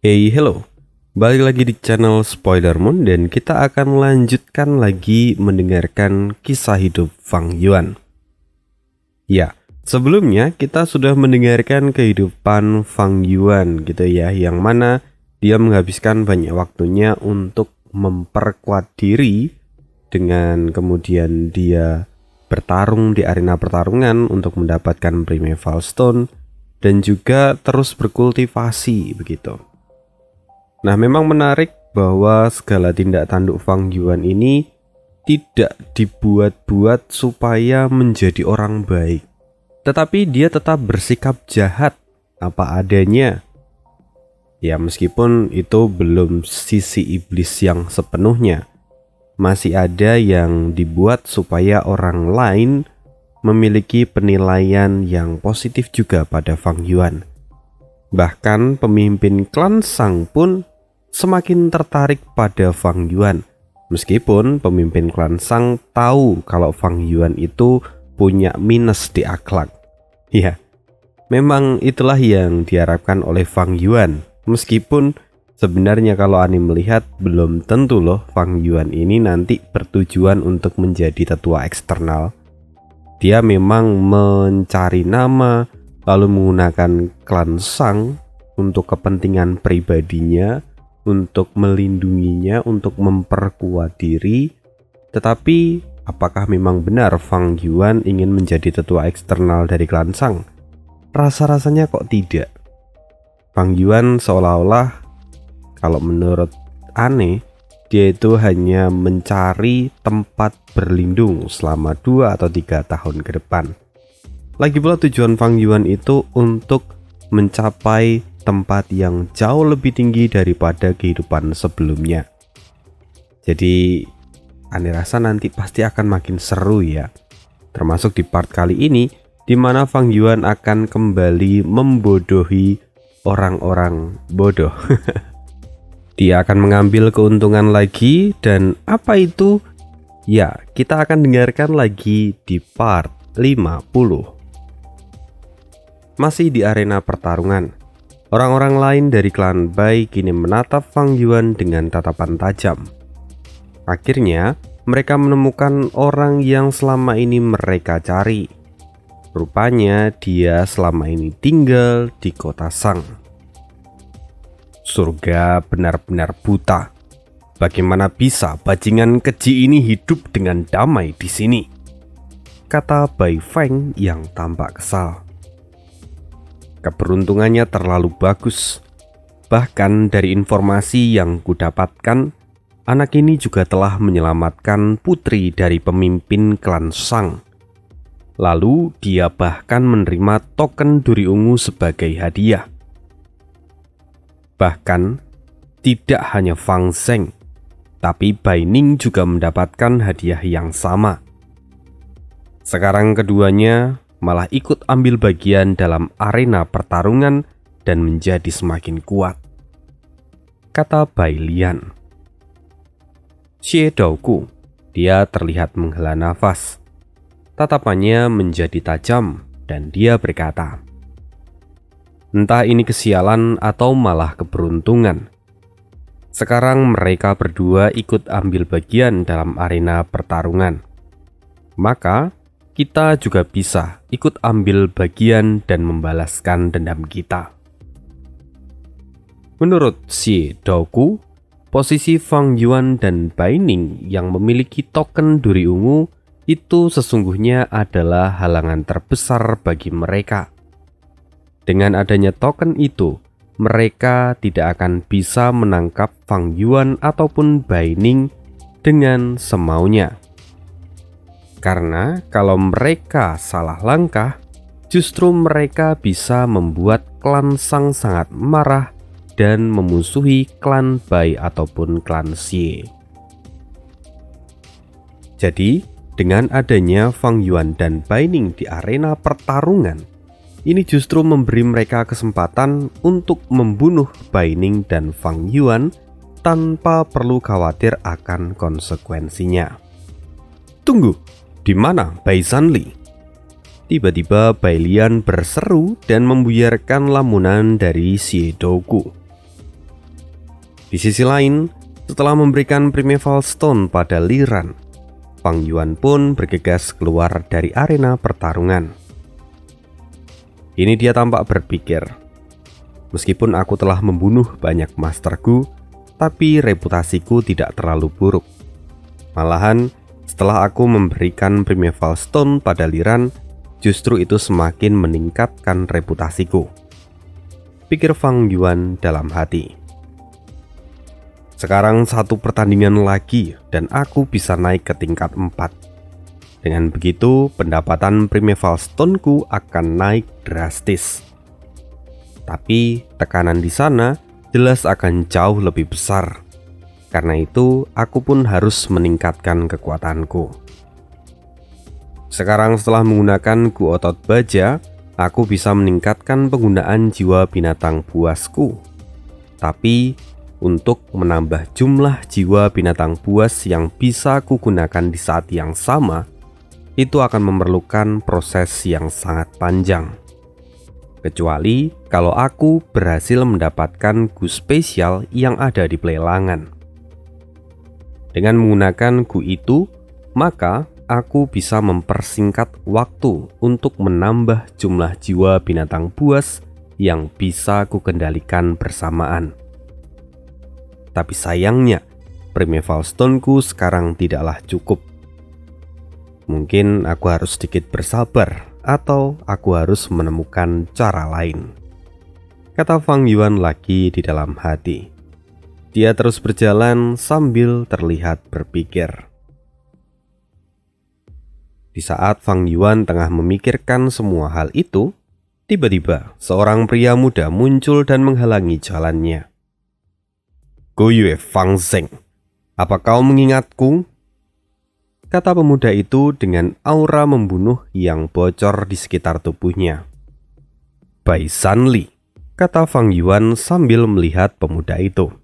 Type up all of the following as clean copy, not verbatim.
Hey, hello. Balik lagi di channel Spoiler Moon dan kita akan lanjutkan lagi mendengarkan kisah hidup Fang Yuan. Ya, sebelumnya kita sudah mendengarkan kehidupan Fang Yuan gitu ya, yang mana dia menghabiskan banyak waktunya untuk memperkuat diri dengan kemudian dia bertarung di arena pertarungan untuk mendapatkan Primeval Stone dan juga terus berkultivasi begitu. Nah, memang menarik bahwa segala tindak tanduk Fang Yuan ini tidak dibuat-buat supaya menjadi orang baik, tetapi dia tetap bersikap jahat apa adanya. Ya, meskipun itu belum sisi iblis yang sepenuhnya, masih ada yang dibuat supaya orang lain memiliki penilaian yang positif juga pada Fang Yuan. Bahkan pemimpin klan Shang pun semakin tertarik pada Fang Yuan, meskipun pemimpin klan Shang tahu kalau Fang Yuan itu punya minus di akhlak. Ya, memang itulah yang diharapkan oleh Fang Yuan, meskipun sebenarnya kalau Ani melihat belum tentu loh Fang Yuan ini nanti bertujuan untuk menjadi tetua eksternal. Dia memang mencari nama lalu menggunakan klan Shang untuk kepentingan pribadinya, untuk melindunginya, untuk memperkuat diri. Tetapi apakah memang benar Fang Yuan ingin menjadi tetua eksternal dari klan Shang? Rasa-rasanya kok tidak. Fang Yuan seolah-olah, kalau menurut Ane, dia itu hanya mencari tempat berlindung selama 2 atau 3 tahun ke depan. Lagi pula tujuan Fang Yuan itu untuk mencapai tempat yang jauh lebih tinggi daripada kehidupan sebelumnya. Jadi Ane rasa nanti pasti akan makin seru ya. Termasuk di part kali ini, di mana Fang Yuan akan kembali membodohi orang-orang bodoh. Dia akan mengambil keuntungan lagi, dan apa itu? Ya, kita akan dengarkan lagi di part 50. Masih di arena pertarungan, orang-orang lain dari klan Bai kini menatap Fang Yuan dengan tatapan tajam. Akhirnya, mereka menemukan orang yang selama ini mereka cari. Rupanya dia selama ini tinggal di kota Shang. Surga benar-benar buta. Bagaimana bisa bajingan keji ini hidup dengan damai di sini? Kata Bai Feng yang tampak kesal. Keberuntungannya terlalu bagus. Bahkan dari informasi yang kudapatkan, anak ini juga telah menyelamatkan putri dari pemimpin klan Shang. Lalu dia bahkan menerima token duri ungu sebagai hadiah. Bahkan tidak hanya Fang Zheng, tapi Bai Ning juga mendapatkan hadiah yang sama. Sekarang keduanya malah ikut ambil bagian dalam arena pertarungan dan menjadi semakin kuat, kata Bai Lian. Xie Douku, dia terlihat menghela nafas. Tatapannya menjadi tajam dan dia berkata, entah ini kesialan atau malah keberuntungan. Sekarang mereka berdua ikut ambil bagian dalam arena pertarungan. Maka kita juga bisa ikut ambil bagian dan membalaskan dendam kita. Menurut Xie Douku, posisi Fang Yuan dan Bai Ning yang memiliki token duri ungu itu sesungguhnya adalah halangan terbesar bagi mereka. Dengan adanya token itu, mereka tidak akan bisa menangkap Fang Yuan ataupun Bai Ning dengan semaunya. Karena kalau mereka salah langkah, justru mereka bisa membuat klan Shang sangat marah dan memusuhi klan Bai ataupun klan Xie. Jadi, dengan adanya Fang Yuan dan Bai Ning di arena pertarungan, ini justru memberi mereka kesempatan untuk membunuh Bai Ning dan Fang Yuan tanpa perlu khawatir akan konsekuensinya. Tunggu, di mana Bai Zhanli? Tiba-tiba Bai Lian berseru dan membuyarkan lamunan dari Xie Douku. Di sisi lain, setelah memberikan Primeval Stone pada Li Ran, Fang Yuan pun bergegas keluar dari arena pertarungan. Ini dia tampak berpikir, meskipun aku telah membunuh banyak masterku, tapi reputasiku tidak terlalu buruk. Malahan, setelah aku memberikan Primeval Stone pada Li Ran, justru itu semakin meningkatkan reputasiku, pikir Fang Yuan dalam hati. Sekarang satu pertandingan lagi dan aku bisa naik ke tingkat 4. Dengan begitu, pendapatan Primeval Stone-ku akan naik drastis. Tapi tekanan di sana jelas akan jauh lebih besar. Karena itu, aku pun harus meningkatkan kekuatanku. Sekarang setelah menggunakan Gu Otot Baja, aku bisa meningkatkan penggunaan jiwa binatang buasku. Tapi untuk menambah jumlah jiwa binatang buas yang bisa aku gunakan di saat yang sama, itu akan memerlukan proses yang sangat panjang. Kecuali kalau aku berhasil mendapatkan Gu spesial yang ada di pelelangan. Dengan menggunakan Gu itu, maka aku bisa mempersingkat waktu untuk menambah jumlah jiwa binatang buas yang bisa aku kendalikan bersamaan. Tapi sayangnya, Primeval Stone-ku sekarang tidaklah cukup. Mungkin aku harus sedikit bersabar, atau aku harus menemukan cara lain, kata Fang Yuan lagi di dalam hati. Dia terus berjalan sambil terlihat berpikir. Di saat Fang Yuan tengah memikirkan semua hal itu, tiba-tiba seorang pria muda muncul dan menghalangi jalannya. Guyue Fang Zeng, apa kau mengingatku? Kata pemuda itu dengan aura membunuh yang bocor di sekitar tubuhnya. Bai Sanli, kata Fang Yuan sambil melihat pemuda itu.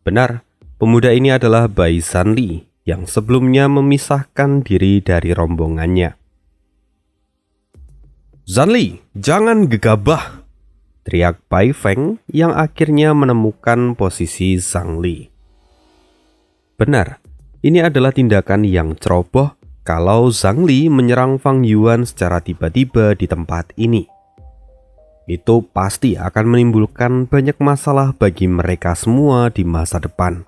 Benar, pemuda ini adalah Bai Sanli yang sebelumnya memisahkan diri dari rombongannya. Zanli, jangan gegabah, teriak Bai Feng yang akhirnya menemukan posisi Zhang Li. Benar, ini adalah tindakan yang ceroboh kalau Zhang Li menyerang Fang Yuan secara tiba-tiba di tempat ini. Itu pasti akan menimbulkan banyak masalah bagi mereka semua di masa depan.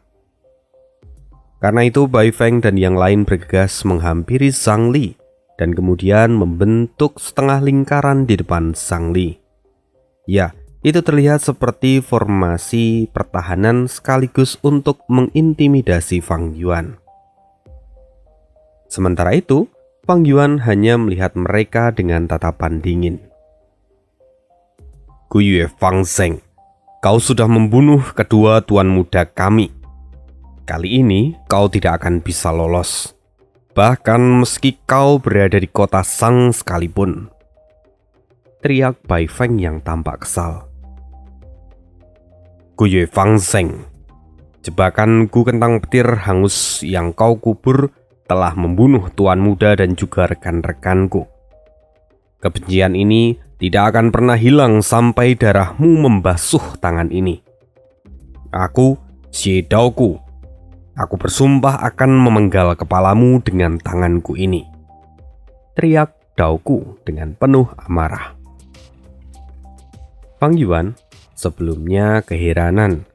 Karena itu Bai Feng dan yang lain bergegas menghampiri Zhang Li dan kemudian membentuk setengah lingkaran di depan Zhang Li. Ya, itu terlihat seperti formasi pertahanan sekaligus untuk mengintimidasi Fang Yuan. Sementara itu, Fang Yuan hanya melihat mereka dengan tatapan dingin. Guyue Fang Zeng, kau sudah membunuh kedua tuan muda kami. Kali ini kau tidak akan bisa lolos, bahkan meski kau berada di kota Sang sekalipun, teriak Bai Feng yang tampak kesal. Guyue Fang Zeng, jebakan Gu Kentang Petir hangus yang kau kubur telah membunuh tuan muda dan juga rekan-rekanku. Kebencian ini tidak akan pernah hilang sampai darahmu membasuh tangan ini. Aku, Xie Daoku, aku bersumpah akan memenggal kepalamu dengan tanganku ini, teriak Daoku dengan penuh amarah. Fang Yuan sebelumnya keheranan.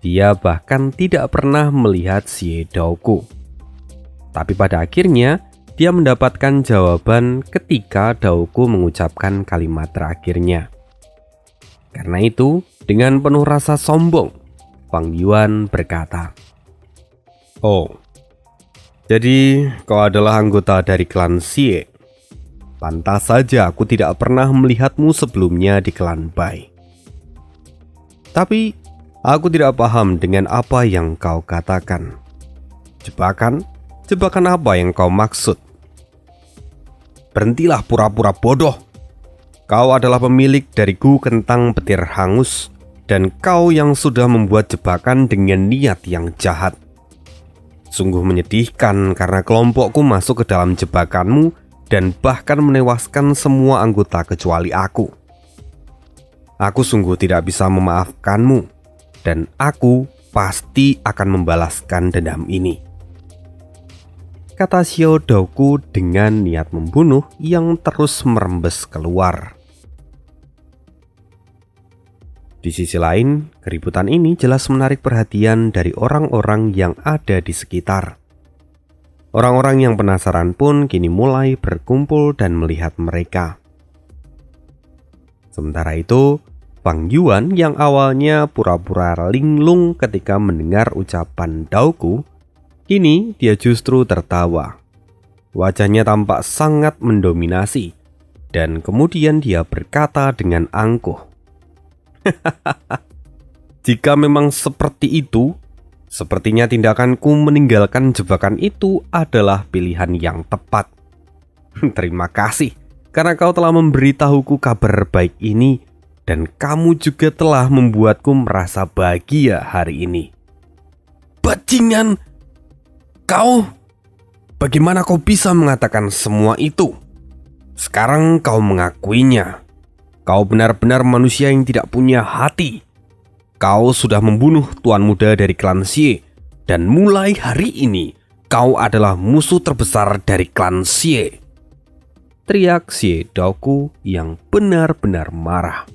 Dia bahkan tidak pernah melihat Xie Daoku. Tapi pada akhirnya, dia mendapatkan jawaban ketika Daoku mengucapkan kalimat terakhirnya. Karena itu, dengan penuh rasa sombong, Fang Yuan berkata, "Oh, jadi kau adalah anggota dari klan Xie. Pantas saja aku tidak pernah melihatmu sebelumnya di klan Bai. Tapi aku tidak paham dengan apa yang kau katakan. Jebakan? Jebakan apa yang kau maksud? Berhentilah pura-pura bodoh. Kau adalah pemilik dari Gu Kentang Petir hangus, dan kau yang sudah membuat jebakan dengan niat yang jahat. Sungguh menyedihkan karena kelompokku masuk ke dalam jebakanmu dan bahkan menewaskan semua anggota kecuali aku. Aku sungguh tidak bisa memaafkanmu. dan aku pasti akan membalaskan dendam ini," kata Xiao Daoku dengan niat membunuh yang terus merembes keluar. Di sisi lain, keributan ini jelas menarik perhatian dari orang-orang yang ada di sekitar. Orang-orang yang penasaran pun kini mulai berkumpul dan melihat mereka. Sementara itu, Fang Yuan yang awalnya pura-pura linglung ketika mendengar ucapan Daoku, kini dia justru tertawa. Wajahnya tampak sangat mendominasi, dan kemudian dia berkata dengan angkuh, "Jika memang seperti itu, sepertinya tindakanku meninggalkan jebakan itu adalah pilihan yang tepat. Terima kasih karena kau telah memberitahuku kabar baik ini, dan kamu juga telah membuatku merasa bahagia hari ini." "Bajingan! Kau, bagaimana kau bisa mengatakan semua itu? Sekarang kau mengakuinya. Kau benar-benar manusia yang tidak punya hati. Kau sudah membunuh tuan muda dari klan Xie, dan mulai hari ini kau adalah musuh terbesar dari klan Xie," teriak Xiao Daoku yang benar-benar marah.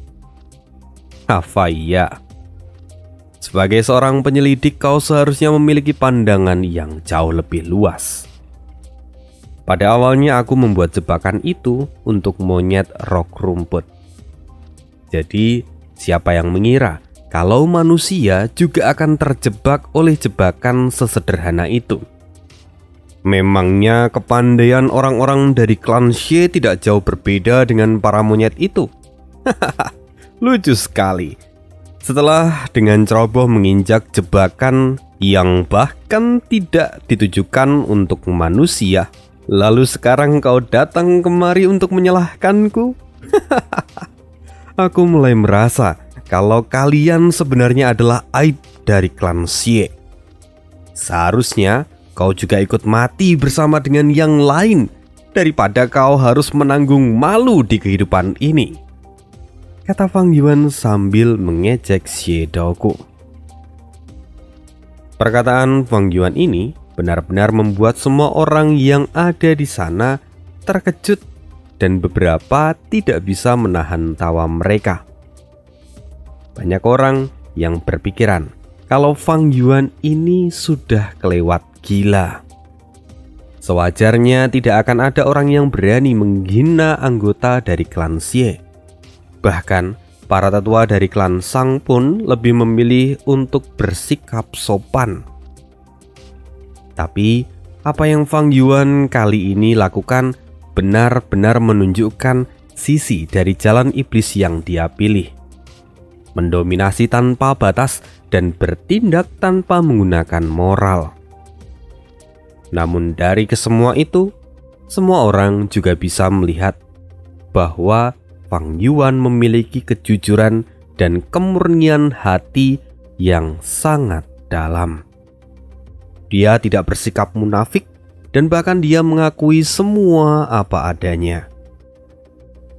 Apa iya? Sebagai seorang penyelidik, kau seharusnya memiliki pandangan yang jauh lebih luas. Pada awalnya aku membuat jebakan itu untuk monyet rok rumput. Jadi, siapa yang mengira kalau manusia juga akan terjebak oleh jebakan sesederhana itu? Memangnya kepandaian orang-orang dari klan Xie tidak jauh berbeda dengan para monyet itu? Lucu sekali. Setelah dengan ceroboh menginjak jebakan yang bahkan tidak ditujukan untuk manusia, lalu sekarang kau datang kemari untuk menyalahkanku? Aku mulai merasa kalau kalian sebenarnya adalah aib dari klan Xie. Seharusnya kau juga ikut mati bersama dengan yang lain daripada kau harus menanggung malu di kehidupan ini, kata Fang Yuan sambil mengejek Xiao Daoku. Perkataan Fang Yuan ini benar-benar membuat semua orang yang ada di sana terkejut, dan beberapa tidak bisa menahan tawa mereka. Banyak orang yang berpikiran kalau Fang Yuan ini sudah kelewat gila. Sewajarnya tidak akan ada orang yang berani menghina anggota dari klan Xie. Bahkan para tetua dari klan Shang pun lebih memilih untuk bersikap sopan. Tapi apa yang Fang Yuan kali ini lakukan benar-benar menunjukkan sisi dari jalan iblis yang dia pilih. Mendominasi tanpa batas dan bertindak tanpa menggunakan moral. Namun dari kesemua itu, semua orang juga bisa melihat bahwa Fang Yuan memiliki kejujuran dan kemurnian hati yang sangat dalam. Dia tidak bersikap munafik, dan bahkan dia mengakui semua apa adanya.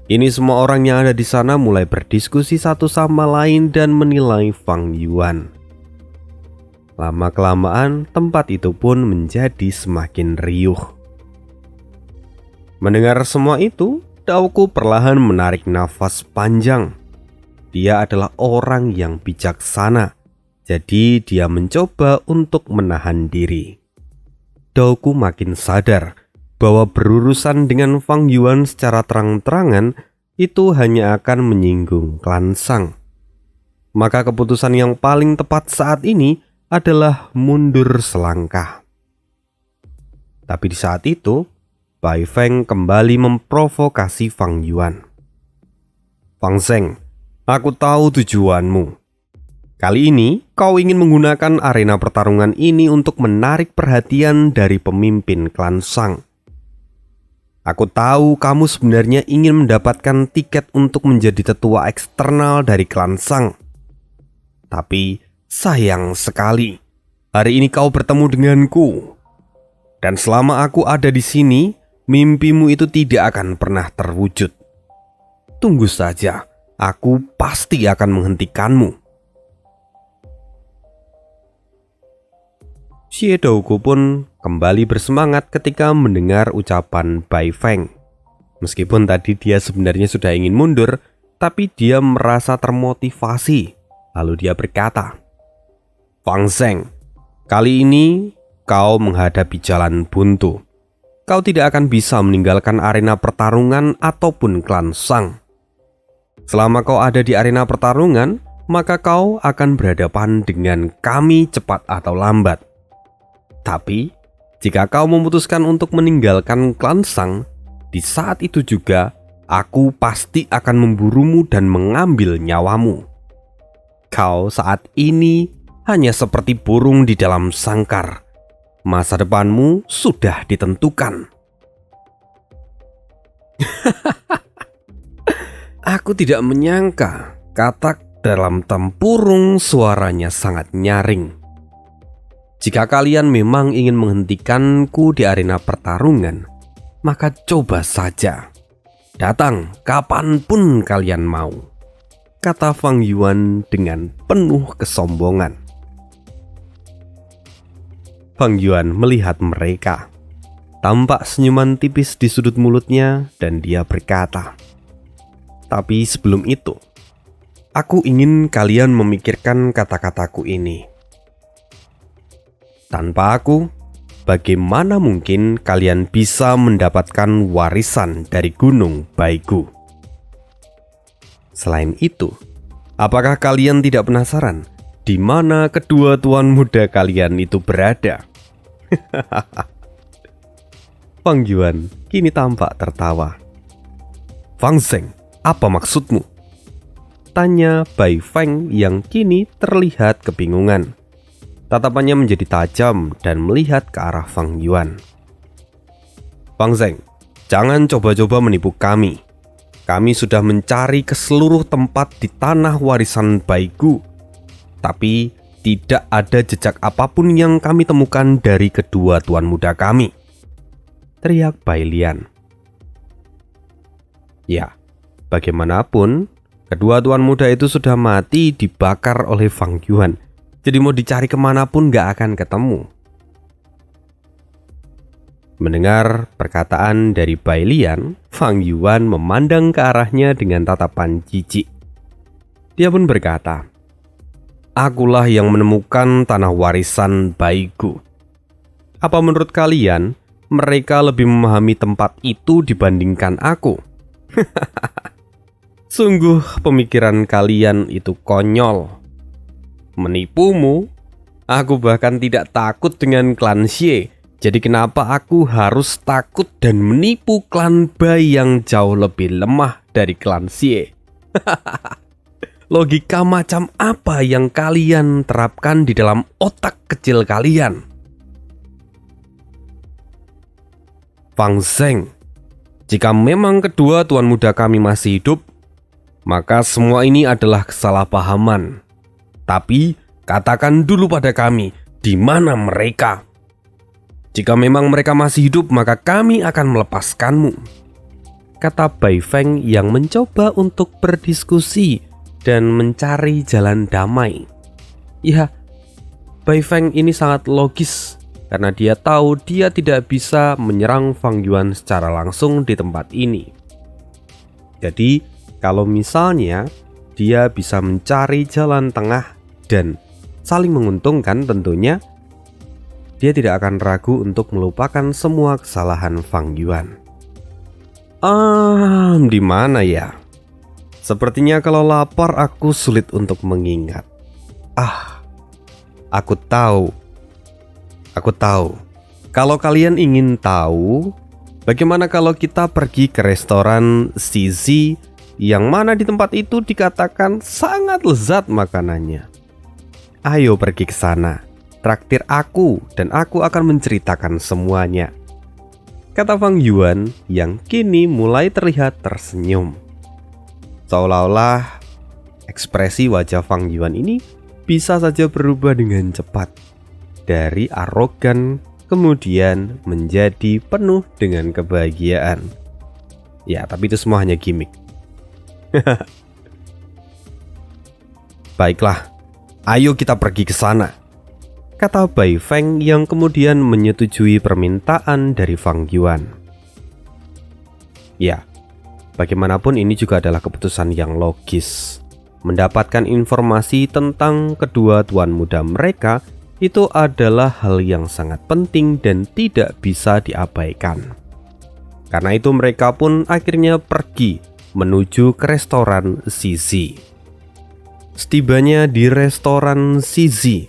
Ini semua orang yang ada di sana mulai berdiskusi satu sama lain dan menilai Fang Yuan. Lama-kelamaan tempat itu pun menjadi semakin riuh. Mendengar semua itu, Daoku perlahan menarik nafas panjang. Dia adalah orang yang bijaksana, jadi dia mencoba untuk menahan diri. Daoku makin sadar bahwa berurusan dengan Fang Yuan secara terang-terangan itu hanya akan menyinggung klan Shang. Maka keputusan yang paling tepat saat ini adalah mundur selangkah. Tapi di saat itu, Bai Feng kembali memprovokasi Fang Yuan. "Fang Zheng, aku tahu tujuanmu. Kali ini kau ingin menggunakan arena pertarungan ini untuk menarik perhatian dari pemimpin klan Shang. Aku tahu kamu sebenarnya ingin mendapatkan tiket untuk menjadi tetua eksternal dari klan Shang. Tapi sayang sekali, hari ini kau bertemu denganku. Dan selama aku ada di sini, mimpimu itu tidak akan pernah terwujud. Tunggu saja, aku pasti akan menghentikanmu." Xie Dougu pun kembali bersemangat ketika mendengar ucapan Bai Feng. Meskipun tadi dia sebenarnya sudah ingin mundur, tapi dia merasa termotivasi. Lalu dia berkata, "Fang Zheng, kali ini kau menghadapi jalan buntu. Kau tidak akan bisa meninggalkan arena pertarungan ataupun klan Shang. Selama kau ada di arena pertarungan, maka kau akan berhadapan dengan kami cepat atau lambat. Tapi, jika kau memutuskan untuk meninggalkan klan Shang, di saat itu juga aku pasti akan memburumu dan mengambil nyawamu. Kau saat ini hanya seperti burung di dalam sangkar. Masa depanmu sudah ditentukan." Aku tidak menyangka katak dalam tempurung suaranya sangat nyaring. "Jika kalian memang ingin menghentikanku di arena pertarungan, maka coba saja. Datang kapanpun kalian mau," kata Fang Yuan dengan penuh kesombongan. Fang Yuan melihat mereka. Tampak senyuman tipis di sudut mulutnya dan dia berkata, "Tapi sebelum itu, aku ingin kalian memikirkan kata-kataku ini. Tanpa aku, bagaimana mungkin kalian bisa mendapatkan warisan dari Gunung Baigu? Selain itu, apakah kalian tidak penasaran di mana kedua tuan muda kalian itu berada?" Fang Yuan kini tampak tertawa. "Fang Zheng, apa maksudmu?" tanya Bai Feng yang kini terlihat kebingungan. Tatapannya menjadi tajam dan melihat ke arah Fang Yuan. "Fang Zheng, jangan coba-coba menipu kami. Kami sudah mencari ke seluruh tempat di tanah warisan Baigu, tapi tidak ada jejak apapun yang kami temukan dari kedua tuan muda kami," teriak Bai Lian. Ya, bagaimanapun, kedua tuan muda itu sudah mati dibakar oleh Fang Yuan. Jadi mau dicari kemanapun gak akan ketemu. Mendengar perkataan dari Bai Lian, Fang Yuan memandang ke arahnya dengan tatapan jijik. Dia pun berkata, "Akulah yang menemukan tanah warisan Baigu. Apa menurut kalian mereka lebih memahami tempat itu dibandingkan aku?" Sungguh pemikiran kalian itu konyol. Menipumu? Aku bahkan tidak takut dengan klan Xie. Jadi kenapa aku harus takut dan menipu klan Bai yang jauh lebih lemah dari klan Xie? Logika macam apa yang kalian terapkan di dalam otak kecil kalian? Fang Zheng, jika memang kedua tuan muda kami masih hidup, maka semua ini adalah kesalahpahaman. Tapi katakan dulu pada kami, di mana mereka? Jika memang mereka masih hidup, maka kami akan melepaskanmu, kata Bai Feng yang mencoba untuk berdiskusi dan mencari jalan damai. Ya, Bai Feng ini sangat logis karena dia tahu dia tidak bisa menyerang Fang Yuan secara langsung di tempat ini. Jadi, kalau misalnya dia bisa mencari jalan tengah dan saling menguntungkan, tentunya dia tidak akan ragu untuk melupakan semua kesalahan Fang Yuan. Di mana ya? Sepertinya kalau lapar aku sulit untuk mengingat. Aku tahu. Kalau kalian ingin tahu, bagaimana kalau kita pergi ke restoran Zizi yang mana di tempat itu dikatakan sangat lezat makanannya? Ayo pergi ke sana, traktir aku dan aku akan menceritakan semuanya, kata Fang Yuan yang kini mulai terlihat tersenyum. Seolah-olah ekspresi wajah Fang Yuan ini bisa saja berubah dengan cepat. Dari arogan kemudian menjadi penuh dengan kebahagiaan. Ya, tapi itu semua hanya gimmick. Baiklah, ayo kita pergi ke sana. kata Bai Feng yang kemudian menyetujui permintaan dari Fang Yuan. Ya, bagaimanapun ini juga adalah keputusan yang logis. Mendapatkan informasi tentang kedua tuan muda mereka itu adalah hal yang sangat penting dan tidak bisa diabaikan. Karena itu mereka pun akhirnya pergi menuju ke restoran Zizi. Setibanya di restoran Zizi,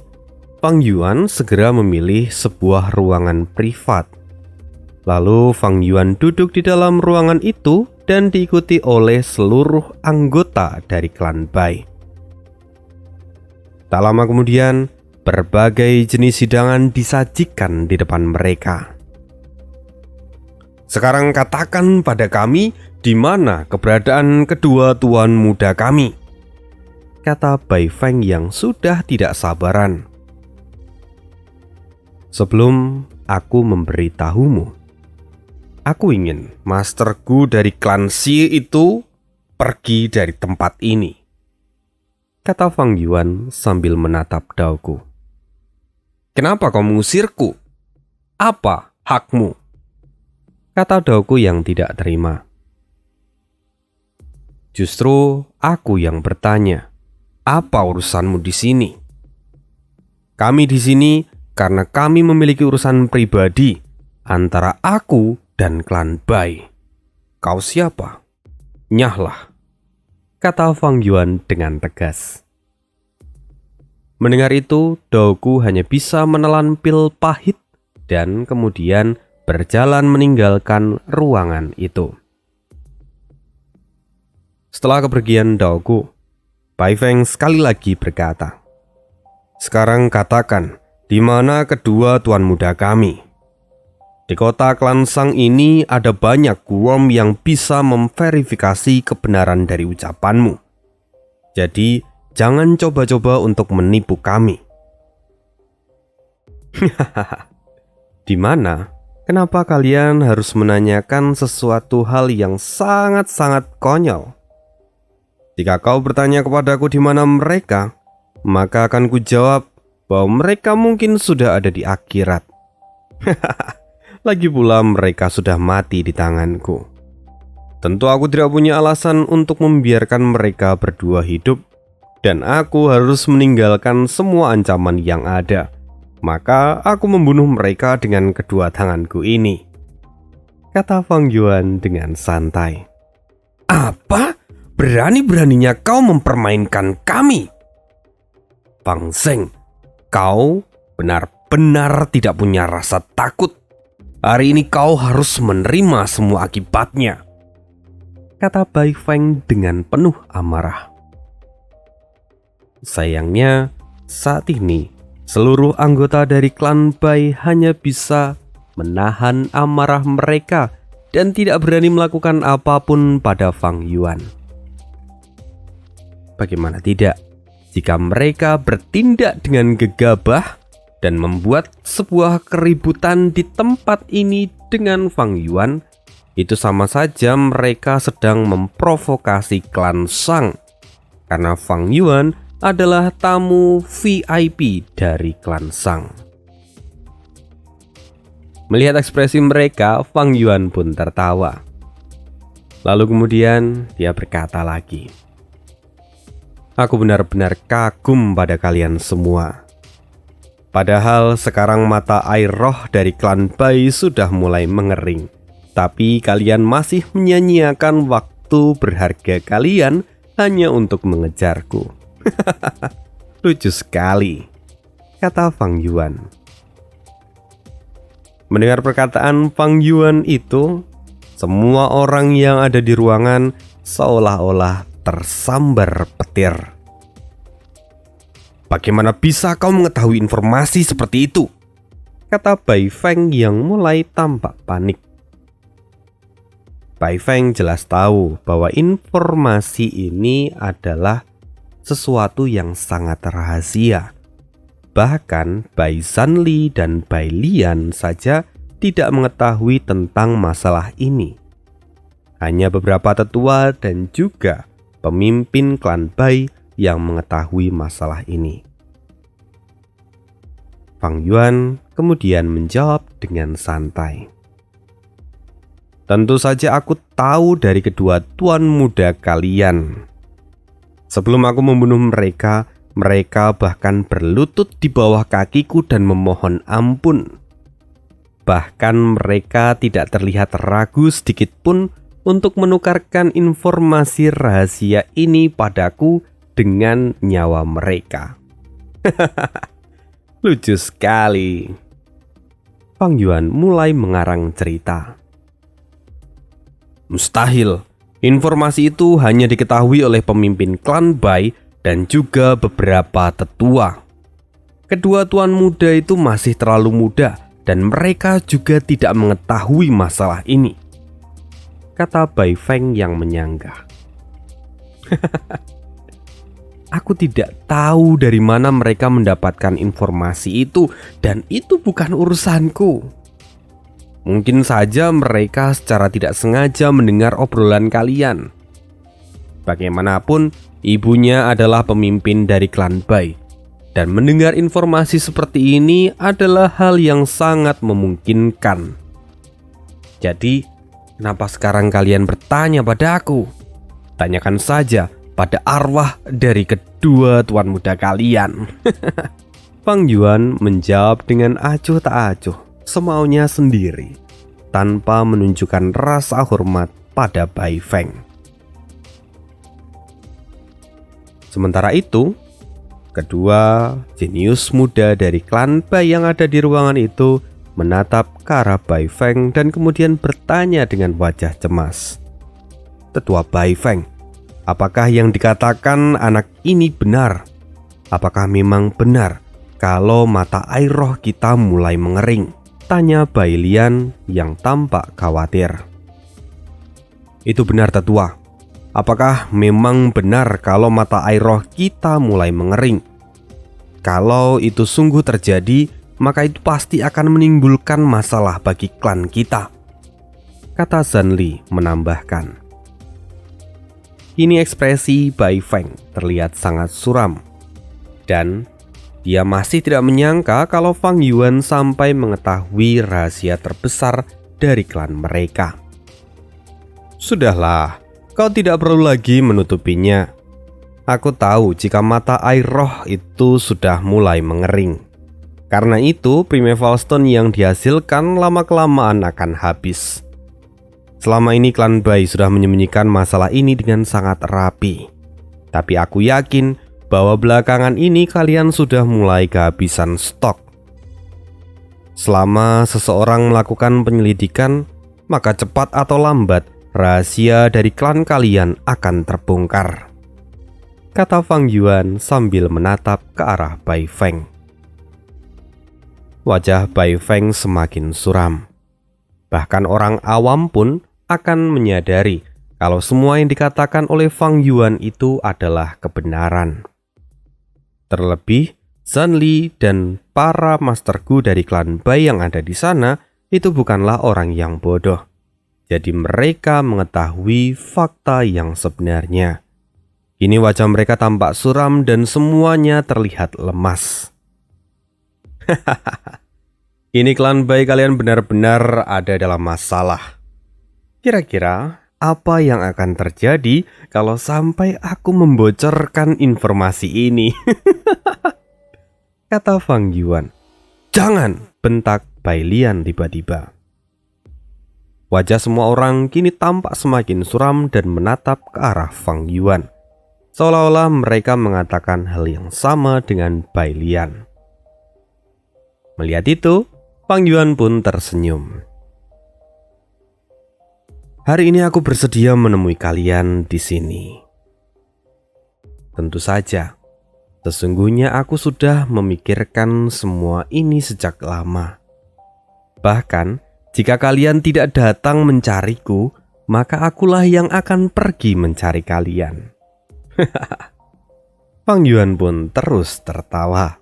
Fang Yuan segera memilih sebuah ruangan privat. Lalu Fang Yuan duduk di dalam ruangan itu dan diikuti oleh seluruh anggota dari klan Bai. Tak lama kemudian, berbagai jenis hidangan disajikan di depan mereka. Sekarang katakan pada kami di mana keberadaan kedua tuan muda kami, kata Bai Feng yang sudah tidak sabaran. Sebelum aku memberitahumu, aku ingin masterku dari klan Xie itu pergi dari tempat ini, kata Fang Yuan sambil menatap Daogu. Kenapa kau mengusirku? Apa hakmu? Kata Daogu yang tidak terima. Justru aku yang bertanya, apa urusanmu di sini? Kami di sini karena kami memiliki urusan pribadi antara aku dan klan Bai. Kau siapa? Nyahlah, kata Fang Yuan dengan tegas. Mendengar itu, Daogu hanya bisa menelan pil pahit dan kemudian berjalan meninggalkan ruangan itu. Setelah kepergian Daogu, Bai Feng sekali lagi berkata, sekarang katakan, di mana kedua tuan muda kami? Di kota Klansang ini ada banyak gurom yang bisa memverifikasi kebenaran dari ucapanmu. Jadi, jangan coba-coba untuk menipu kami. Di mana? Kenapa kalian harus menanyakan sesuatu hal yang sangat-sangat konyol? Jika kau bertanya kepadaku di mana mereka, maka akan kujawab bahwa mereka mungkin sudah ada di akhirat. Lagi pula mereka sudah mati di tanganku. Tentu aku tidak punya alasan untuk membiarkan mereka berdua hidup, dan aku harus meninggalkan semua ancaman yang ada. Maka aku membunuh mereka dengan kedua tanganku ini, kata Fang Yuan dengan santai. Apa? Berani-beraninya kau mempermainkan kami? Fang Zeng, kau benar-benar tidak punya rasa takut. Hari ini kau harus menerima semua akibatnya, kata Bai Feng dengan penuh amarah. Sayangnya, saat ini seluruh anggota dari klan Bai hanya bisa menahan amarah mereka dan tidak berani melakukan apapun pada Fang Yuan. Bagaimana tidak, jika mereka bertindak dengan gegabah dan membuat sebuah keributan di tempat ini dengan Fang Yuan, itu sama saja mereka sedang memprovokasi klan Shang, karena Fang Yuan adalah tamu VIP dari klan Shang. Melihat ekspresi mereka, Fang Yuan pun tertawa. Lalu kemudian dia berkata lagi, aku benar-benar kagum pada kalian semua. Padahal sekarang mata air roh dari klan Bai sudah mulai mengering, tapi kalian masih menyia-nyiakan waktu berharga kalian hanya untuk mengejarku. Lucu sekali, kata Fang Yuan. Mendengar perkataan Fang Yuan itu, semua orang yang ada di ruangan seolah-olah tersambar petir. Bagaimana bisa kau mengetahui informasi seperti itu? Kata Bai Feng yang mulai tampak panik. Bai Feng jelas tahu bahwa informasi ini adalah sesuatu yang sangat rahasia. Bahkan Bai Zanli dan Bai Lian saja tidak mengetahui tentang masalah ini. Hanya beberapa tetua dan juga pemimpin klan Bai yang mengetahui masalah ini. Fang Yuan kemudian menjawab dengan santai. Tentu saja aku tahu dari kedua tuan muda kalian. Sebelum aku membunuh mereka, mereka bahkan berlutut di bawah kakiku dan memohon ampun. Bahkan mereka tidak terlihat ragu sedikit pun untuk menukarkan informasi rahasia ini padaku dengan nyawa mereka. Lucu sekali. Fang Yuan mulai mengarang cerita. Mustahil. Informasi itu hanya diketahui oleh pemimpin klan Bai dan juga beberapa tetua. Kedua tuan muda itu masih terlalu muda dan mereka juga tidak mengetahui masalah ini, kata Bai Feng yang menyanggah. Aku tidak tahu dari mana mereka mendapatkan informasi itu dan itu bukan urusanku. Mungkin saja mereka secara tidak sengaja mendengar obrolan kalian. Bagaimanapun, ibunya adalah pemimpin dari klan Bai dan mendengar informasi seperti ini adalah hal yang sangat memungkinkan. Jadi, kenapa sekarang kalian bertanya pada aku? Tanyakan saja pada arwah dari kedua tuan muda kalian. Fang Yuan menjawab dengan acuh tak acuh, semaunya sendiri, tanpa menunjukkan rasa hormat pada Bai Feng. Sementara itu, kedua jenius muda dari klan Bai yang ada di ruangan itu menatap ke arah Bai Feng dan kemudian bertanya dengan wajah cemas. Tetua Bai Feng, apakah yang dikatakan anak ini benar? Apakah memang benar kalau mata air roh kita mulai mengering? Tanya Bai Lian yang tampak khawatir. Itu benar tetua. Apakah memang benar kalau mata air roh kita mulai mengering? Kalau itu sungguh terjadi, maka itu pasti akan menimbulkan masalah bagi klan kita, kata Zanli menambahkan. Kini ekspresi Bai Feng terlihat sangat suram, dan dia masih tidak menyangka kalau Fang Yuan sampai mengetahui rahasia terbesar dari klan mereka. Sudahlah, kau tidak perlu lagi menutupinya. Aku tahu jika mata air roh itu sudah mulai mengering. Karena itu, Primeval Stone yang dihasilkan lama-kelamaan akan habis. Selama ini klan Bai sudah menyembunyikan masalah ini dengan sangat rapi. Tapi aku yakin bahwa belakangan ini kalian sudah mulai kehabisan stok. Selama seseorang melakukan penyelidikan, maka cepat atau lambat rahasia dari klan kalian akan terbongkar, kata Fang Yuan sambil menatap ke arah Bai Feng. Wajah Bai Feng semakin suram. Bahkan orang awam pun akan menyadari kalau semua yang dikatakan oleh Fang Yuan itu adalah kebenaran. Terlebih, Zanli dan para Master Gu dari klan Bai yang ada di sana itu bukanlah orang yang bodoh. Jadi mereka mengetahui fakta yang sebenarnya. Kini wajah mereka tampak suram dan semuanya terlihat lemas. Ini klan Bai kalian benar-benar ada dalam masalah. Kira-kira apa yang akan terjadi kalau sampai aku membocorkan informasi ini? Kata Fang Yuan. Jangan, bentak Bai Lian tiba-tiba. Wajah semua orang kini tampak semakin suram dan menatap ke arah Fang Yuan, seolah-olah mereka mengatakan hal yang sama dengan Bai Lian. Melihat itu, Fang Yuan pun tersenyum. Hari ini aku bersedia menemui kalian di sini. Tentu saja, sesungguhnya aku sudah memikirkan semua ini sejak lama. Bahkan, jika kalian tidak datang mencariku, maka akulah yang akan pergi mencari kalian. Fang Yuan pun terus tertawa.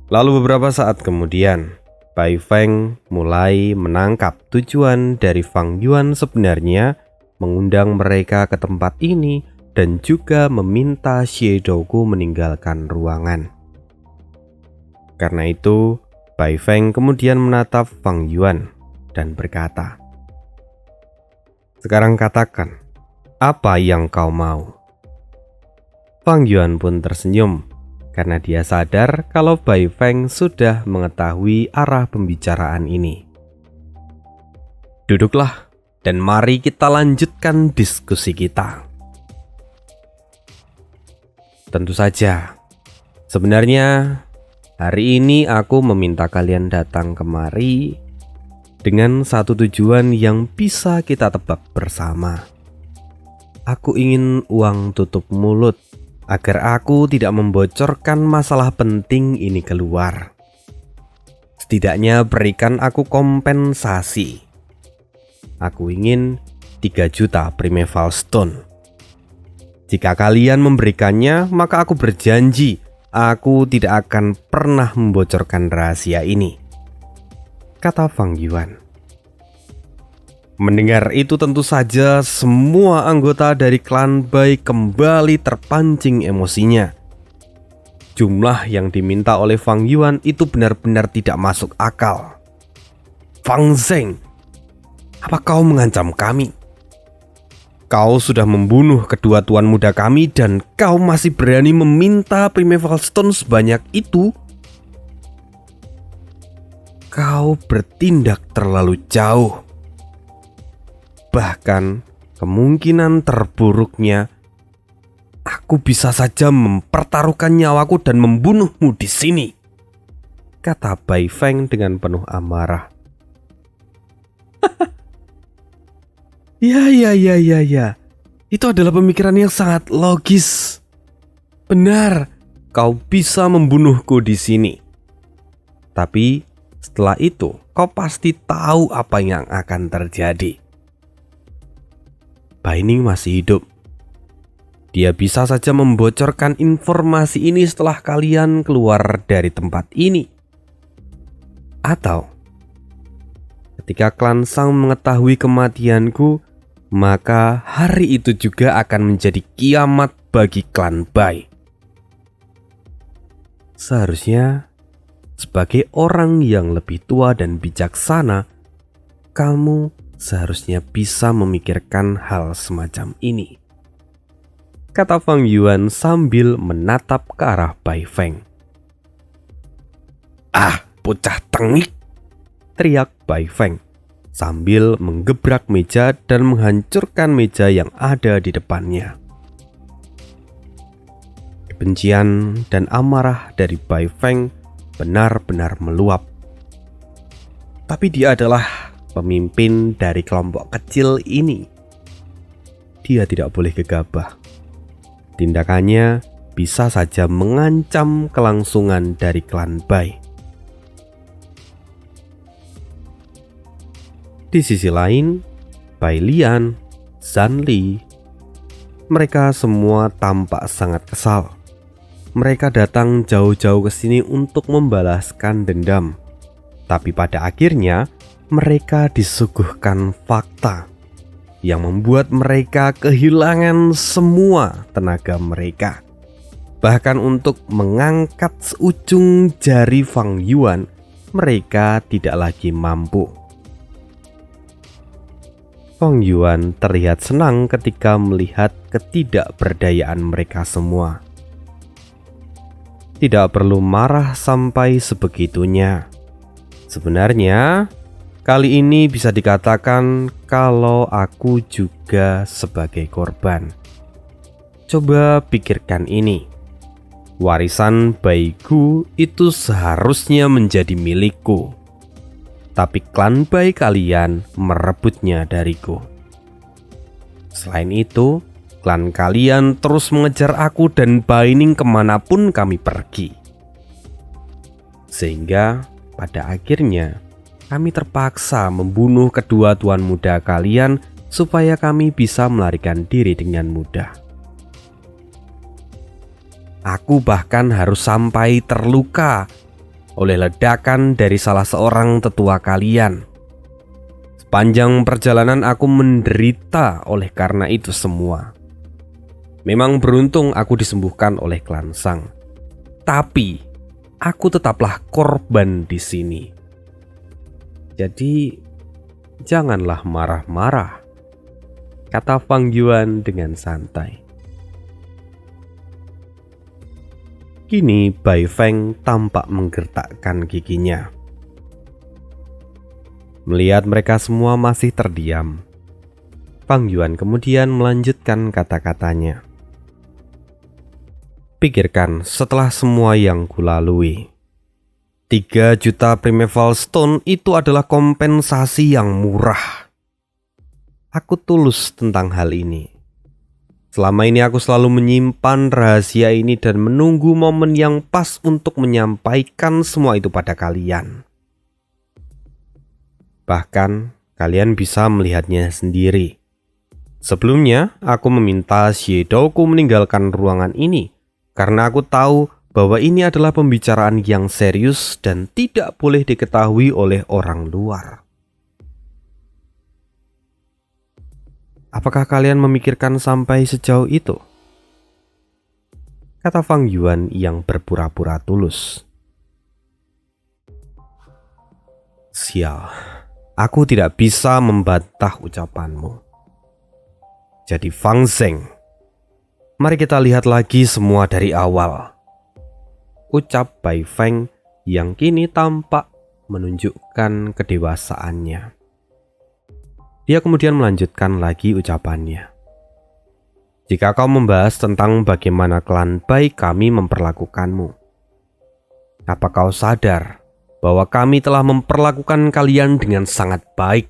Lalu beberapa saat kemudian, Bai Feng mulai menangkap tujuan dari Fang Yuan sebenarnya mengundang mereka ke tempat ini dan juga meminta Xie Dougu meninggalkan ruangan. Karena itu, Bai Feng kemudian menatap Fang Yuan dan berkata, "Sekarang katakan, apa yang kau mau?" Fang Yuan pun tersenyum karena dia sadar kalau Bai Feng sudah mengetahui arah pembicaraan ini. "Duduklah dan mari kita lanjutkan diskusi kita." Tentu saja, sebenarnya hari ini aku meminta kalian datang kemari dengan satu tujuan yang bisa kita tebak bersama. Aku ingin uang tutup mulut agar aku tidak membocorkan masalah penting ini keluar. Setidaknya berikan aku kompensasi. Aku ingin 3 juta Primeval Stone. Jika kalian memberikannya, maka aku berjanji aku tidak akan pernah membocorkan rahasia ini, kata Fang Yuan. Mendengar itu tentu saja semua anggota dari klan Bai kembali terpancing emosinya. Jumlah yang diminta oleh Fang Yuan itu benar-benar tidak masuk akal. "Fang Zeng, apa kau mengancam kami? Kau sudah membunuh kedua tuan muda kami dan kau masih berani meminta Primeval Stone sebanyak itu? Kau bertindak terlalu jauh. Bahkan kemungkinan terburuknya, aku bisa saja mempertaruhkan nyawaku dan membunuhmu di sini," kata Bai Feng dengan penuh amarah. Ya. Itu adalah pemikiran yang sangat logis. Benar, kau bisa membunuhku di sini. Tapi setelah itu, kau pasti tahu apa yang akan terjadi. Bai Ning masih hidup. Dia bisa saja membocorkan informasi ini setelah kalian keluar dari tempat ini. Atau ketika klan Sang mengetahui kematianku, maka hari itu juga akan menjadi kiamat bagi klan Bai. Seharusnya, sebagai orang yang lebih tua dan bijaksana, kamu seharusnya bisa memikirkan hal semacam ini, kata Fang Yuan sambil menatap ke arah Bai Feng. "Ah, bocah tengik!" teriak Bai Feng sambil menggebrak meja dan menghancurkan meja yang ada di depannya. Kebencian dan amarah dari Bai Feng benar-benar meluap. Tapi dia adalah pemimpin dari kelompok kecil ini. Dia tidak boleh gegabah. Tindakannya bisa saja mengancam kelangsungan dari klan Bai. Di sisi lain, Bai Lian, Zhan Li, mereka semua tampak sangat kesal. Mereka datang jauh-jauh ke sini untuk membalaskan dendam. Tapi pada akhirnya, mereka disuguhkan fakta yang membuat mereka kehilangan semua tenaga mereka. Bahkan untuk mengangkat seujung jari Fang Yuan, mereka tidak lagi mampu. Fang Yuan terlihat senang ketika melihat ketidakberdayaan mereka semua. Tidak perlu marah sampai sebegitunya. Sebenarnya, kali ini bisa dikatakan kalau aku juga sebagai korban. Coba pikirkan ini. Warisan Baiku itu seharusnya menjadi milikku. Tapi klan Bai kalian merebutnya dariku. Selain itu, klan kalian terus mengejar aku dan Bai Ning kemanapun kami pergi. Sehingga pada akhirnya kami terpaksa membunuh kedua tuan muda kalian supaya kami bisa melarikan diri dengan mudah. Aku bahkan harus sampai terluka oleh ledakan dari salah seorang tetua kalian. Sepanjang perjalanan aku menderita oleh karena itu semua. Memang beruntung aku disembuhkan oleh klan Sang. Tapi aku tetaplah korban di sini. Jadi, janganlah marah-marah, kata Fang Yuan dengan santai. Kini Bai Feng tampak menggertakkan giginya. Melihat mereka semua masih terdiam, Fang Yuan kemudian melanjutkan kata-katanya. Pikirkan setelah semua yang kulalui. 3 juta Primeval Stone itu adalah kompensasi yang murah. Aku tulus tentang hal ini. Selama ini aku selalu menyimpan rahasia ini dan menunggu momen yang pas untuk menyampaikan semua itu pada kalian. Bahkan kalian bisa melihatnya sendiri. Sebelumnya aku meminta Xie Douku meninggalkan ruangan ini karena aku tahu bahwa ini adalah pembicaraan yang serius dan tidak boleh diketahui oleh orang luar. Apakah kalian memikirkan sampai sejauh itu? Kata Fang Yuan yang berpura-pura tulus. Sial, aku tidak bisa membantah ucapanmu. Jadi Fang Zeng, mari kita lihat lagi semua dari awal. Ucap Bai Feng yang kini tampak menunjukkan kedewasaannya. Dia kemudian melanjutkan lagi ucapannya. Jika kau membahas tentang bagaimana klan Bai kami memperlakukanmu, apa kau sadar bahwa kami telah memperlakukan kalian dengan sangat baik?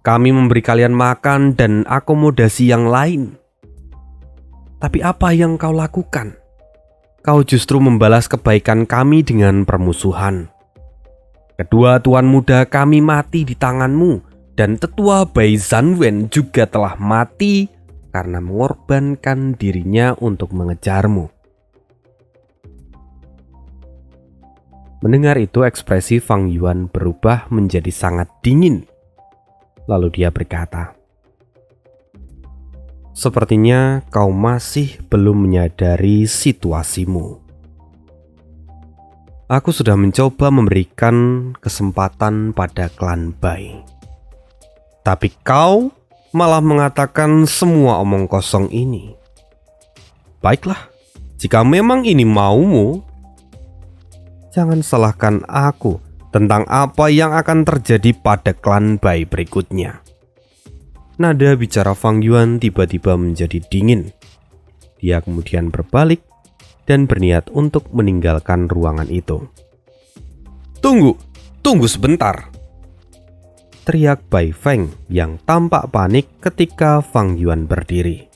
Kami memberi kalian makan dan akomodasi yang lain. Tapi apa yang kau lakukan? Kau justru membalas kebaikan kami dengan permusuhan. Kedua tuan muda kami mati di tanganmu, dan tetua Bai Zanwen juga telah mati karena mengorbankan dirinya untuk mengejarmu. Mendengar itu, ekspresi Fang Yuan berubah menjadi sangat dingin. Lalu dia berkata, sepertinya kau masih belum menyadari situasimu. Aku sudah mencoba memberikan kesempatan pada klan Bai. Tapi kau malah mengatakan semua omong kosong ini. Baiklah, jika memang ini maumu, jangan salahkan aku tentang apa yang akan terjadi pada klan Bai berikutnya. Nada bicara Fang Yuan tiba-tiba menjadi dingin. Dia kemudian berbalik dan berniat untuk meninggalkan ruangan itu. Tunggu sebentar, teriak Bai Feng yang tampak panik ketika Fang Yuan berdiri.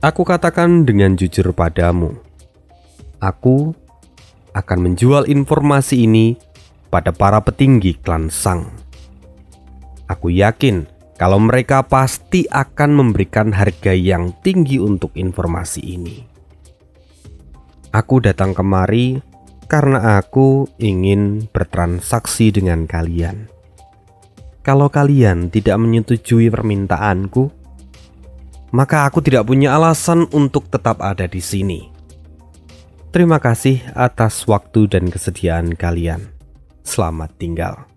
Aku katakan dengan jujur padamu, aku akan menjual informasi ini pada para petinggi klan Sang. Aku yakin kalau mereka pasti akan memberikan harga yang tinggi untuk informasi ini. Aku datang kemari karena aku ingin bertransaksi dengan kalian. Kalau kalian tidak menyetujui permintaanku, maka aku tidak punya alasan untuk tetap ada di sini. Terima kasih atas waktu dan kesediaan kalian. Selamat tinggal.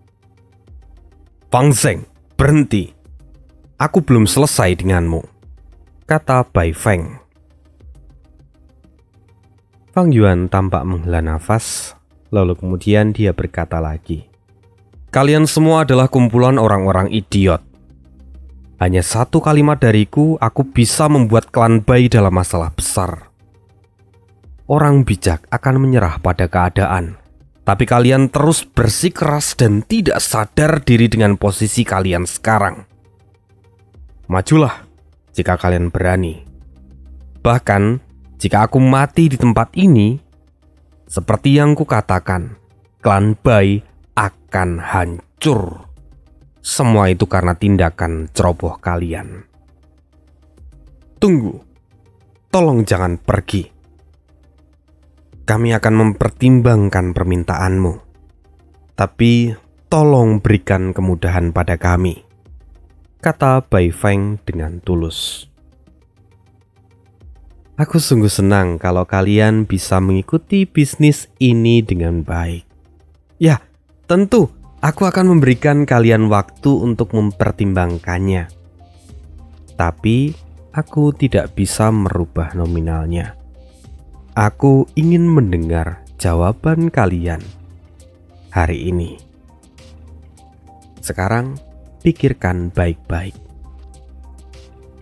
Fang Zeng, berhenti. Aku belum selesai denganmu, kata Bai Feng. Fang Yuan tampak menghela nafas, lalu kemudian dia berkata lagi. Kalian semua adalah kumpulan orang-orang idiot. Hanya satu kalimat dariku, aku bisa membuat klan Bai dalam masalah besar. Orang bijak akan menyerah pada keadaan. Tapi kalian terus bersikeras dan tidak sadar diri dengan posisi kalian sekarang. Majulah jika kalian berani. Bahkan jika aku mati di tempat ini, seperti yang kukatakan, klan Bai akan hancur. Semua itu karena tindakan ceroboh kalian. Tunggu, tolong jangan pergi. Kami akan mempertimbangkan permintaanmu. Tapi tolong berikan kemudahan pada kami, kata Bai Feng dengan tulus. Aku sungguh senang kalau kalian bisa mengikuti bisnis ini dengan baik. Ya, tentu aku akan memberikan kalian waktu untuk mempertimbangkannya. Tapi aku tidak bisa merubah nominalnya. Aku ingin mendengar jawaban kalian hari ini. Sekarang pikirkan baik-baik,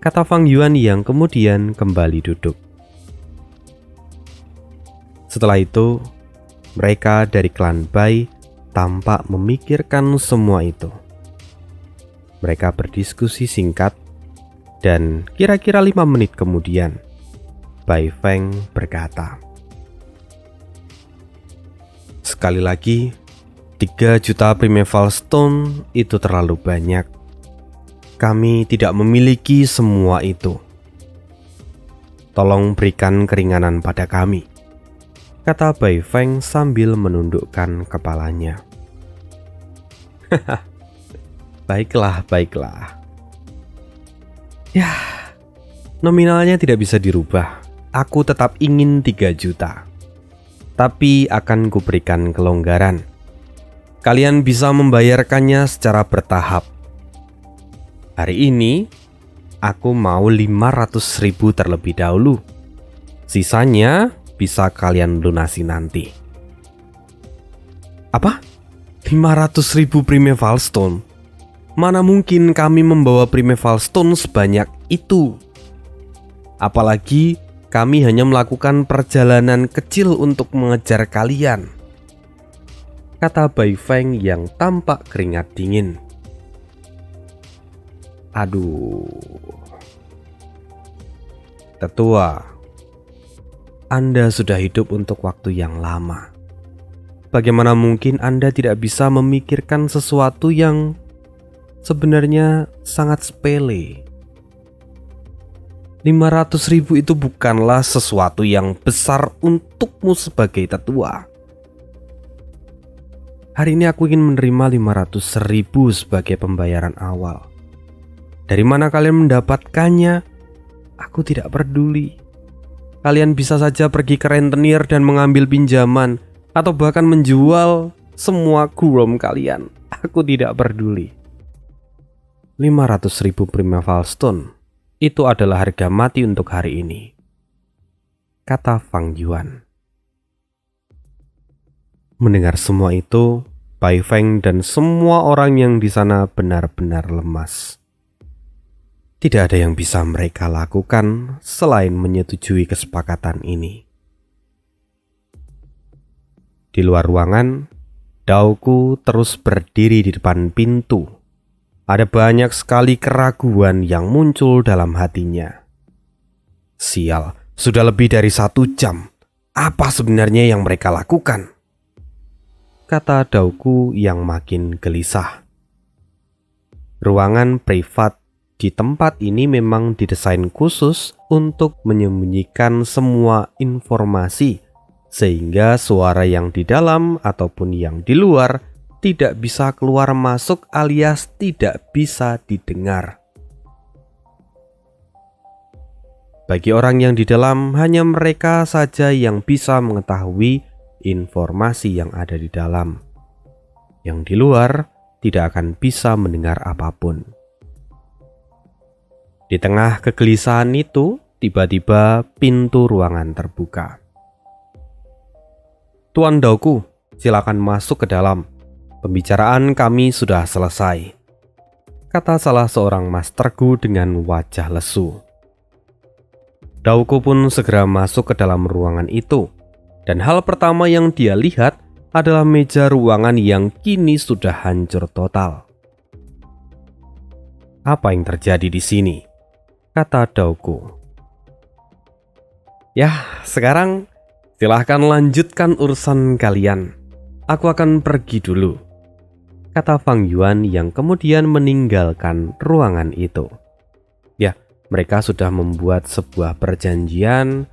kata Fang Yuan yang kemudian kembali duduk. Setelah itu, mereka dari klan Bai tampak memikirkan semua itu. Mereka berdiskusi singkat dan kira-kira 5 menit kemudian, Bai Feng berkata, "Sekali lagi, 3 juta Primeval Stone itu terlalu banyak. Kami tidak memiliki semua itu. Tolong berikan keringanan pada kami," kata Bai Feng sambil menundukkan kepalanya. Baiklah. Ya, nominalnya tidak bisa dirubah. Aku tetap ingin 3 juta. Tapi akan kuberikan kelonggaran. Kalian bisa membayarkannya secara bertahap. Hari ini, aku mau 500.000 terlebih dahulu. Sisanya bisa kalian lunasi nanti. Apa? 500.000 Primeval Stone? Mana mungkin kami membawa Primeval Stone sebanyak itu? Apalagi kami hanya melakukan perjalanan kecil untuk mengejar kalian, kata Bai Feng yang tampak keringat dingin. Aduh. Tetua, Anda sudah hidup untuk waktu yang lama. Bagaimana mungkin Anda tidak bisa memikirkan sesuatu yang sebenarnya sangat sepele? 500.000 itu bukanlah sesuatu yang besar untukmu sebagai tetua. Hari ini aku ingin menerima 500.000 sebagai pembayaran awal. Dari mana kalian mendapatkannya? Aku tidak peduli. Kalian bisa saja pergi ke rentenir dan mengambil pinjaman, atau bahkan menjual semua gurom kalian. Aku tidak peduli. 500.000 Primeval Stone itu adalah harga mati untuk hari ini, kata Fang Yuan. Mendengar semua itu, Bai Feng dan semua orang yang di sana benar-benar lemas. Tidak ada yang bisa mereka lakukan selain menyetujui kesepakatan ini. Di luar ruangan, Daoku terus berdiri di depan pintu. Ada banyak sekali keraguan yang muncul dalam hatinya. Sial, sudah lebih dari 1 jam. Apa sebenarnya yang mereka lakukan? Kata Daoku yang makin gelisah. Ruangan privat di tempat ini memang didesain khusus untuk menyembunyikan semua informasi, sehingga suara yang di dalam ataupun yang di luar tidak bisa keluar masuk alias tidak bisa didengar. Bagi orang yang di dalam, hanya mereka saja yang bisa mengetahui informasi yang ada di dalam. Yang di luar tidak akan bisa mendengar apapun. Di tengah kegelisahan itu, tiba-tiba pintu ruangan terbuka. "Tuan Daoku, silakan masuk ke dalam. Pembicaraan kami sudah selesai," kata salah seorang masterku dengan wajah lesu. Daoku pun segera masuk ke dalam ruangan itu, dan hal pertama yang dia lihat adalah meja ruangan yang kini sudah hancur total. "Apa yang terjadi di sini?" kata Daoku. "Ya, sekarang silahkan lanjutkan urusan kalian. Aku akan pergi dulu," kata Fang Yuan yang kemudian meninggalkan ruangan itu. Ya, mereka sudah membuat sebuah perjanjian.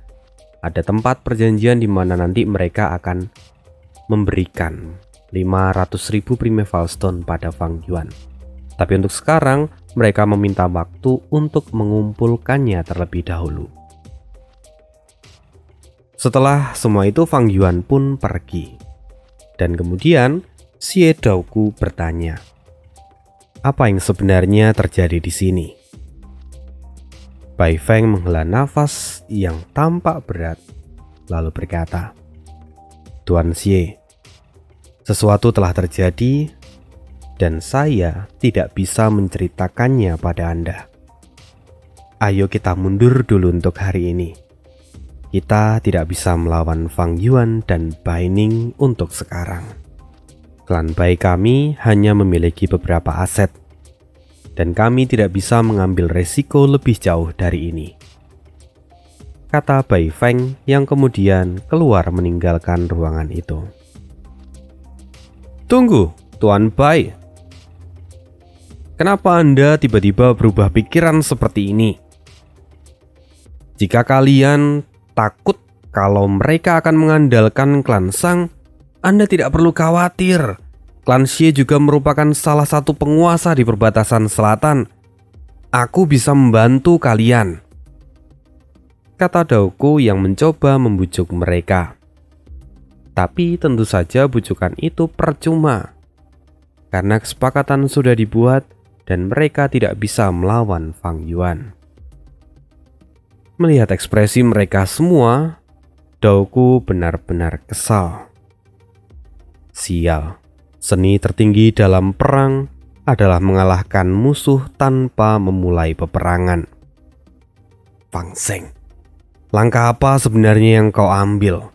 Ada tempat perjanjian di mana nanti mereka akan memberikan 500.000 Primeval Stone pada Fang Yuan. Tapi untuk sekarang, mereka meminta waktu untuk mengumpulkannya terlebih dahulu. Setelah semua itu Fang Yuan pun pergi. Dan kemudian Xie Daogu bertanya, apa yang sebenarnya terjadi di sini? Bai Feng menghela nafas yang tampak berat, lalu berkata, Tuan Xie, sesuatu telah terjadi dan saya tidak bisa menceritakannya pada Anda. Ayo kita mundur dulu untuk hari ini. Kita tidak bisa melawan Fang Yuan dan Bai Ning untuk sekarang. Klan Bai kami hanya memiliki beberapa aset, dan kami tidak bisa mengambil resiko lebih jauh dari ini, kata Bai Feng yang kemudian keluar meninggalkan ruangan itu. Tunggu, Tuan Bai. Kenapa Anda tiba-tiba berubah pikiran seperti ini? Jika kalian takut kalau mereka akan mengandalkan klan Sang, Anda tidak perlu khawatir. Klan Xie juga merupakan salah satu penguasa di perbatasan selatan. Aku bisa membantu kalian, kata Daogu yang mencoba membujuk mereka. Tapi tentu saja bujukan itu percuma, karena kesepakatan sudah dibuat dan mereka tidak bisa melawan Fang Yuan. Melihat ekspresi mereka semua, Daogu benar-benar kesal. Sial, seni tertinggi dalam perang adalah mengalahkan musuh tanpa memulai peperangan. Fang Zeng, langkah apa sebenarnya yang kau ambil?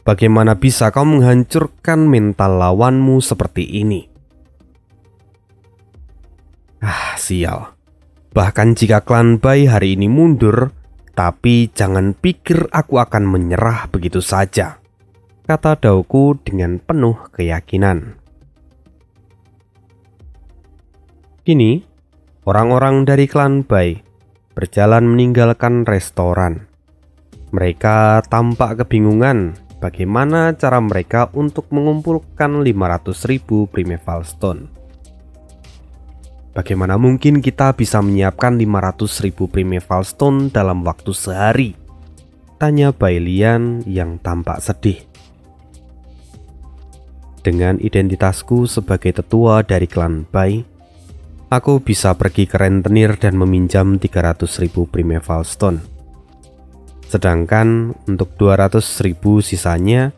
Bagaimana bisa kau menghancurkan mental lawanmu seperti ini? Sial. Bahkan jika klan Bai hari ini mundur, tapi jangan pikir aku akan menyerah begitu saja, kata Daogu dengan penuh keyakinan. Kini, orang-orang dari klan Bai berjalan meninggalkan restoran. Mereka tampak kebingungan bagaimana cara mereka untuk mengumpulkan 500.000 Primeval Stone. Bagaimana mungkin kita bisa menyiapkan 500.000 Primeval Stone dalam waktu sehari? Tanya Bai Lian yang tampak sedih. Dengan identitasku sebagai tetua dari klan Bai, aku bisa pergi ke rentenir dan meminjam 300.000 Primeval Stone. Sedangkan untuk 200.000 sisanya,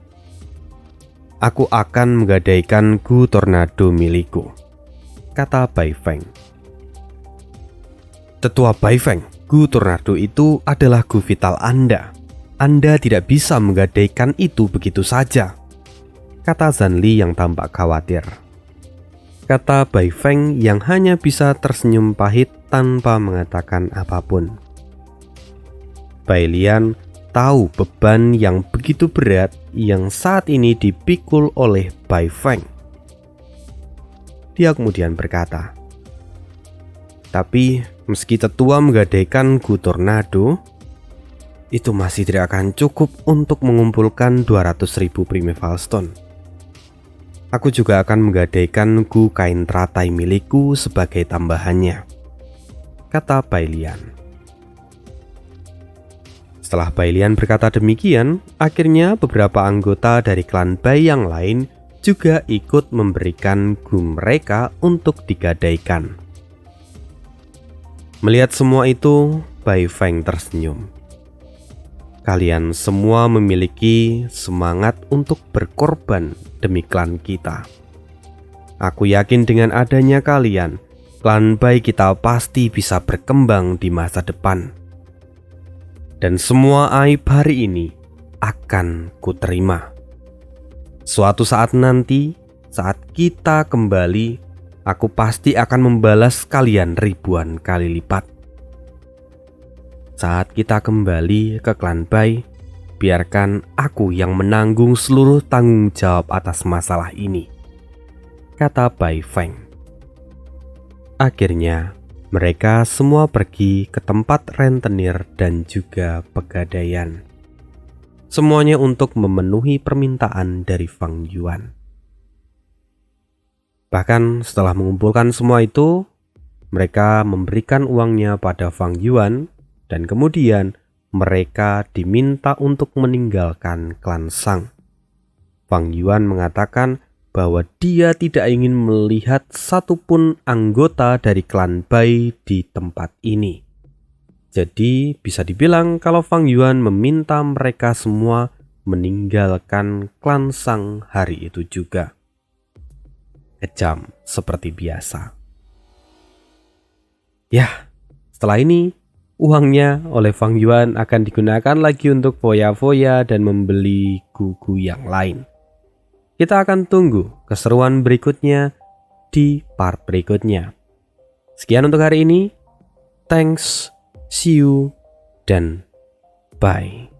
aku akan menggadaikan Gu Tornado milikku, kata Bai Feng. Tetua Bai Feng, Gu Tornado itu adalah Gu vital Anda. Anda tidak bisa menggadaikan itu begitu saja, kata Zhan Li yang tampak khawatir. Kata Bai Feng yang hanya bisa tersenyum pahit tanpa mengatakan apapun. Bai Lian tahu beban yang begitu berat yang saat ini dipikul oleh Bai Feng. Dia kemudian berkata, tapi meski tetua menggadaikan Gu Tornado, itu masih tidak akan cukup untuk mengumpulkan 200.000 Primeval Stone. Aku juga akan menggadaikan Gu kain teratai milikku sebagai tambahannya, kata Bai Lian. Setelah Bai Lian berkata demikian, akhirnya beberapa anggota dari klan Bai yang lain juga ikut memberikan Gu mereka untuk digadaikan. Melihat semua itu, Bai Feng tersenyum. Kalian semua memiliki semangat untuk berkorban demi klan kita. Aku yakin dengan adanya kalian, klan Bai kita pasti bisa berkembang di masa depan. Dan semua aib hari ini akan kuterima. Suatu saat nanti, saat kita kembali, aku pasti akan membalas kalian ribuan kali lipat. Saat kita kembali ke klan Bai, biarkan aku yang menanggung seluruh tanggung jawab atas masalah ini, kata Bai Feng. Akhirnya, mereka semua pergi ke tempat rentenir dan juga pegadaian. Semuanya untuk memenuhi permintaan dari Fang Yuan. Bahkan setelah mengumpulkan semua itu, mereka memberikan uangnya pada Fang Yuan dan kemudian mereka diminta untuk meninggalkan klan Shang. Fang Yuan mengatakan bahwa dia tidak ingin melihat satupun anggota dari klan Bai di tempat ini. Jadi bisa dibilang kalau Fang Yuan meminta mereka semua meninggalkan klan Shang hari itu juga. Kejam seperti biasa. Ya, setelah ini uangnya oleh Fang Yuan akan digunakan lagi untuk foya-foya dan membeli gugu yang lain. Kita akan tunggu keseruan berikutnya di part berikutnya. Sekian untuk hari ini. Thanks, see you, dan bye.